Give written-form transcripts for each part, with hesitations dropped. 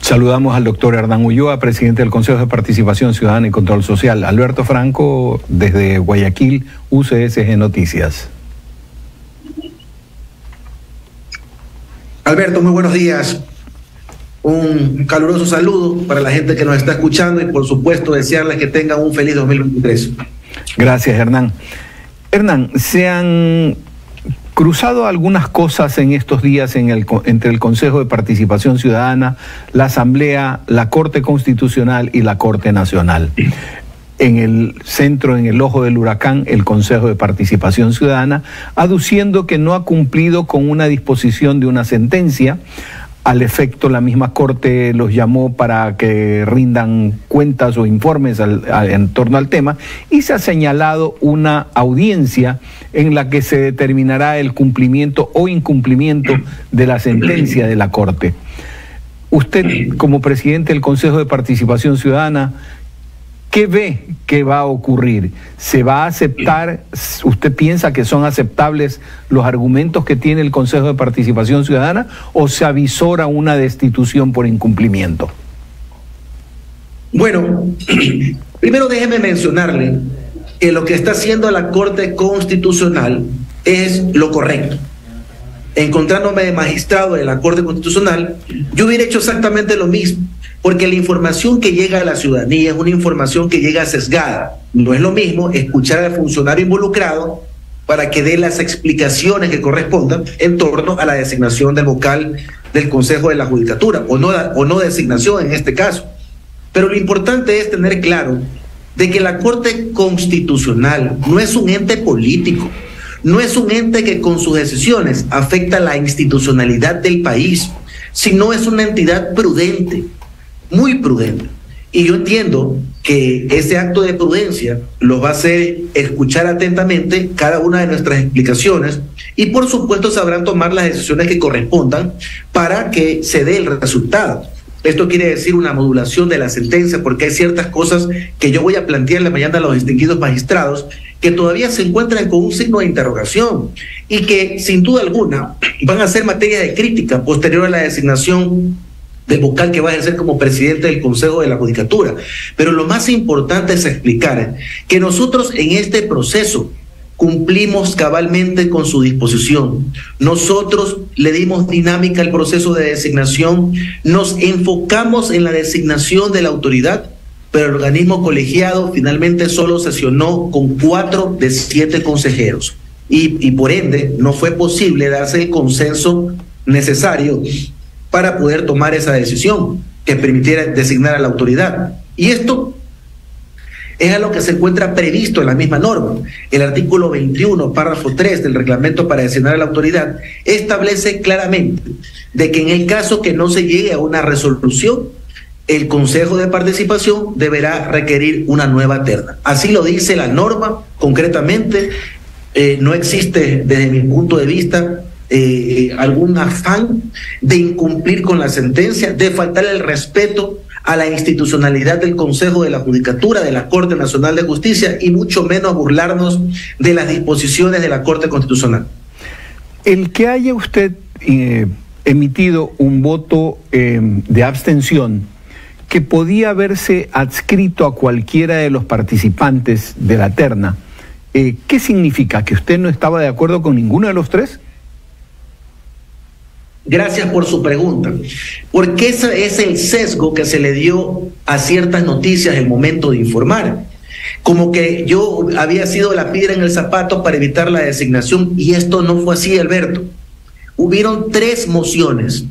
Saludamos al doctor Hernán Ulloa, presidente del Consejo de Participación Ciudadana y Control Social. Alberto Franco, desde Guayaquil, UCSG Noticias. Alberto, muy buenos días. Un caluroso saludo para la gente que nos está escuchando y por supuesto desearles que tengan un feliz 2023. Gracias, Hernán. Hernán, se han cruzado algunas cosas en estos días entre el Consejo de Participación Ciudadana, la Asamblea, la Corte Constitucional y la Corte Nacional. En el centro, en el ojo del huracán, el Consejo de Participación Ciudadana, aduciendo que no ha cumplido con una disposición de una sentencia. Al efecto, la misma Corte los llamó para que rindan cuentas o informes en torno al tema, y se ha señalado una audiencia en la que se determinará el cumplimiento o incumplimiento de la sentencia de la Corte. Usted, como presidente del Consejo de Participación Ciudadana, ¿qué ve que va a ocurrir? ¿Se va a aceptar? ¿Usted piensa que son aceptables los argumentos que tiene el Consejo de Participación Ciudadana o se avisora una destitución por incumplimiento? Bueno, primero déjeme mencionarle que lo que está haciendo la Corte Constitucional es lo correcto. Encontrándome de magistrado de la Corte Constitucional, yo hubiera hecho exactamente lo mismo, porque la información que llega a la ciudadanía es una información que llega sesgada. No es lo mismo escuchar al funcionario involucrado para que dé las explicaciones que correspondan en torno a la designación del vocal del Consejo de la Judicatura, o no designación en este caso. Pero lo importante es tener claro de que la Corte Constitucional no es un ente político, no es un ente que con sus decisiones afecta la institucionalidad del país, sino es una entidad prudente, muy prudente. Y yo entiendo que ese acto de prudencia los va a hacer escuchar atentamente cada una de nuestras explicaciones y por supuesto sabrán tomar las decisiones que correspondan para que se dé el resultado. Esto quiere decir una modulación de la sentencia, porque hay ciertas cosas que yo voy a plantear en la mañana a los distinguidos magistrados que todavía se encuentran con un signo de interrogación y que sin duda alguna van a ser materia de crítica posterior a la designación del vocal que va a ejercer como presidente del Consejo de la Judicatura. Pero lo más importante es explicar que nosotros en este proceso cumplimos cabalmente con su disposición. Nosotros le dimos dinámica al proceso de designación, nos enfocamos en la designación de la autoridad, pero el organismo colegiado finalmente solo sesionó con 4 de 7 consejeros y por ende no fue posible darse el consenso necesario para poder tomar esa decisión que permitiera designar a la autoridad. Y esto es a lo que se encuentra previsto en la misma norma. El artículo 21, párrafo 3 del reglamento para designar a la autoridad establece claramente de que en el caso que no se llegue a una resolución, el Consejo de Participación deberá requerir una nueva terna. Así lo dice la norma concretamente. No existe desde mi punto de vista algún afán de incumplir con la sentencia, de faltar el respeto a la institucionalidad del Consejo de la Judicatura, de la Corte Nacional de Justicia, y mucho menos burlarnos de las disposiciones de la Corte Constitucional. El que haya usted emitido un voto de abstención que podía haberse adscrito a cualquiera de los participantes de la terna, ¿qué significa? ¿Que usted no estaba de acuerdo con ninguno de los tres? Gracias por su pregunta, porque ese es el sesgo que se le dio a ciertas noticias en el momento de informar. Como que yo había sido la piedra en el zapato para evitar la designación, y esto no fue así, Alberto. Hubieron 3 mociones.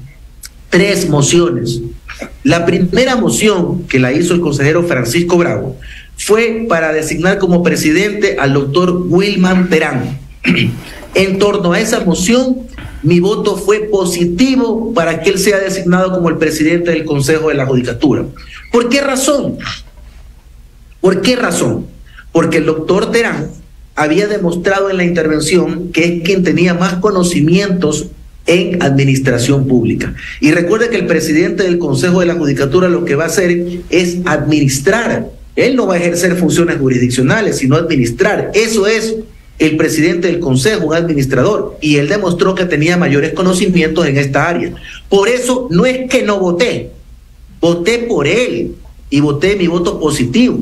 La primera moción que la hizo el consejero Francisco Bravo fue para designar como presidente al doctor Wilman Terán. En torno a esa moción, mi voto fue positivo para que él sea designado como el presidente del Consejo de la Judicatura. ¿Por qué razón? Porque el doctor Terán había demostrado en la intervención que es quien tenía más conocimientos en administración pública. Y recuerde que el presidente del Consejo de la Judicatura lo que va a hacer es administrar. Él no va a ejercer funciones jurisdiccionales, sino administrar. Eso es el presidente del Consejo, un administrador, y él demostró que tenía mayores conocimientos en esta área. Por eso no es que no voté, voté por él y voté mi voto positivo.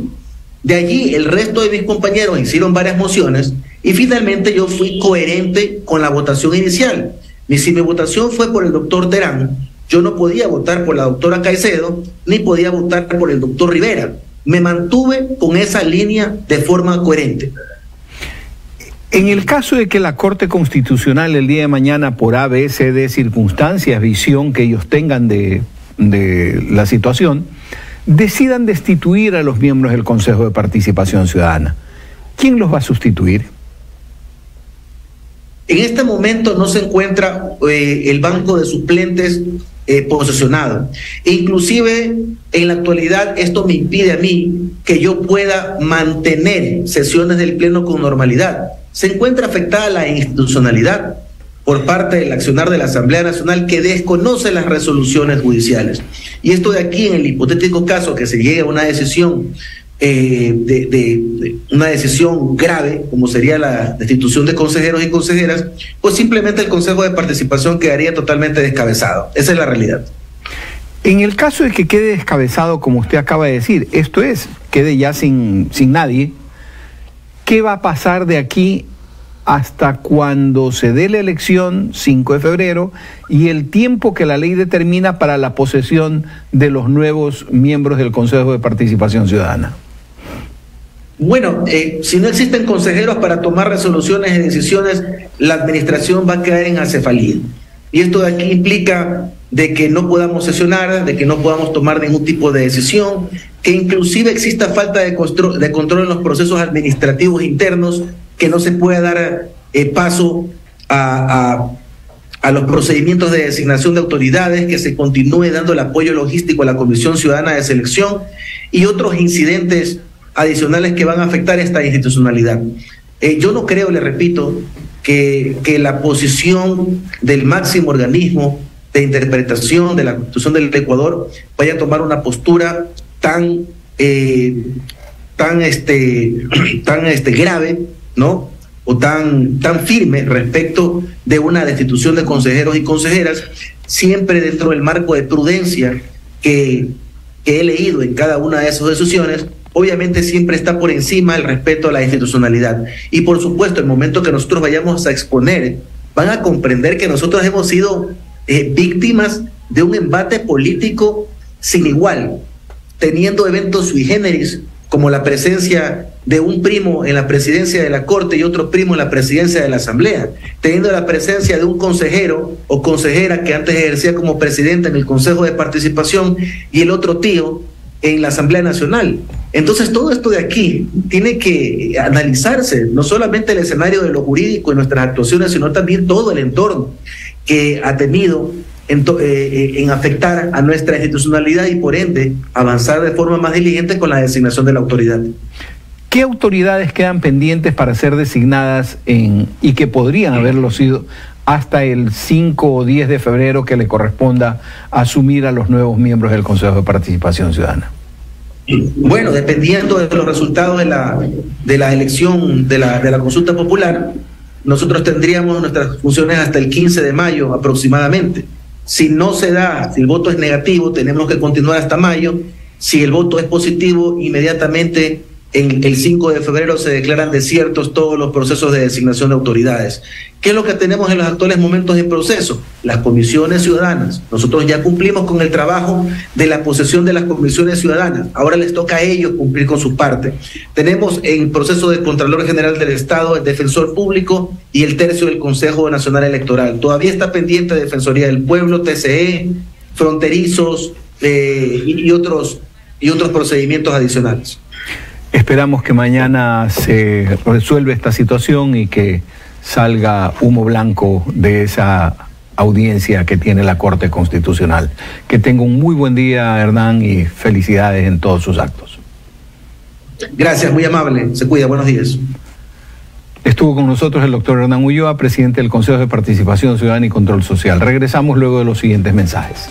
De allí el resto de mis compañeros hicieron varias mociones y finalmente yo fui coherente con la votación inicial. Y si mi votación fue por el doctor Terán, yo no podía votar por la doctora Caicedo ni podía votar por el doctor Rivera. Me mantuve con esa línea de forma coherente. En el caso de que la Corte Constitucional el día de mañana, por A, B, C, D circunstancias, visión que ellos tengan de la situación, decidan destituir a los miembros del Consejo de Participación Ciudadana, ¿quién los va a sustituir? En este momento no se encuentra el banco de suplentes posesionado. Inclusive en la actualidad esto me impide a mí que yo pueda mantener sesiones del Pleno con normalidad. Se encuentra afectada la institucionalidad por parte del accionar de la Asamblea Nacional que desconoce las resoluciones judiciales. Y esto de aquí, en el hipotético caso que se llegue a una decisión una decisión grave, como sería la destitución de consejeros y consejeras, pues simplemente el Consejo de Participación quedaría totalmente descabezado. Esa es la realidad. En el caso de que quede descabezado, como usted acaba de decir, esto es, quede ya sin nadie, ¿qué va a pasar de aquí hasta cuando se dé la elección, 5 de febrero, y el tiempo que la ley determina para la posesión de los nuevos miembros del Consejo de Participación Ciudadana? Bueno, si no existen consejeros para tomar resoluciones y decisiones, la administración va a quedar en acefalía. Y esto de aquí implica de que no podamos sesionar, de que no podamos tomar ningún tipo de decisión, que inclusive exista falta de control en los procesos administrativos internos, que no se pueda dar paso a los procedimientos de designación de autoridades, que se continúe dando el apoyo logístico a la Comisión Ciudadana de Selección y otros incidentes adicionales que van a afectar esta institucionalidad. Yo no creo, le repito, que la posición del máximo organismo de interpretación de la Constitución del Ecuador vaya a tomar una postura tan grave, ¿no? O tan firme respecto de una destitución de consejeros y consejeras, siempre dentro del marco de prudencia que he leído en cada una de esas decisiones. Obviamente siempre está por encima el respeto a la institucionalidad. Y por supuesto, el momento que nosotros vayamos a exponer, van a comprender que nosotros hemos sido víctimas de un embate político sin igual, teniendo eventos sui generis, como la presencia de un primo en la presidencia de la Corte y otro primo en la presidencia de la Asamblea, teniendo la presencia de un consejero o consejera que antes ejercía como presidente en el Consejo de Participación y el otro tío en la Asamblea Nacional. Entonces todo esto de aquí tiene que analizarse, no solamente el escenario de lo jurídico en nuestras actuaciones, sino también todo el entorno que ha tenido en afectar a nuestra institucionalidad y por ende avanzar de forma más diligente con la designación de la autoridad. ¿Qué autoridades quedan pendientes para ser designadas y que podrían haberlo sido hasta el 5 o 10 de febrero que le corresponda asumir a los nuevos miembros del Consejo de Participación Ciudadana? Bueno, dependiendo de los resultados de la elección de la consulta popular, nosotros tendríamos nuestras funciones hasta el 15 de mayo aproximadamente. Si no se da, si el voto es negativo, tenemos que continuar hasta mayo. Si el voto es positivo, inmediatamente en el 5 de febrero se declaran desiertos todos los procesos de designación de autoridades. ¿Qué es lo que tenemos en los actuales momentos en proceso? Las comisiones ciudadanas. Nosotros ya cumplimos con el trabajo de la posesión de las comisiones ciudadanas. Ahora les toca a ellos cumplir con su parte. Tenemos en proceso de Contralor General del Estado, el Defensor Público y el tercio del Consejo Nacional Electoral. Todavía está pendiente Defensoría del Pueblo, TCE, fronterizos y otros procedimientos adicionales. Esperamos que mañana se resuelva esta situación y que salga humo blanco de esa audiencia que tiene la Corte Constitucional. Que tenga un muy buen día, Hernán, y felicidades en todos sus actos. Gracias, muy amable. Se cuida, buenos días. Estuvo con nosotros el doctor Hernán Ulloa, presidente del Consejo de Participación Ciudadana y Control Social. Regresamos luego de los siguientes mensajes.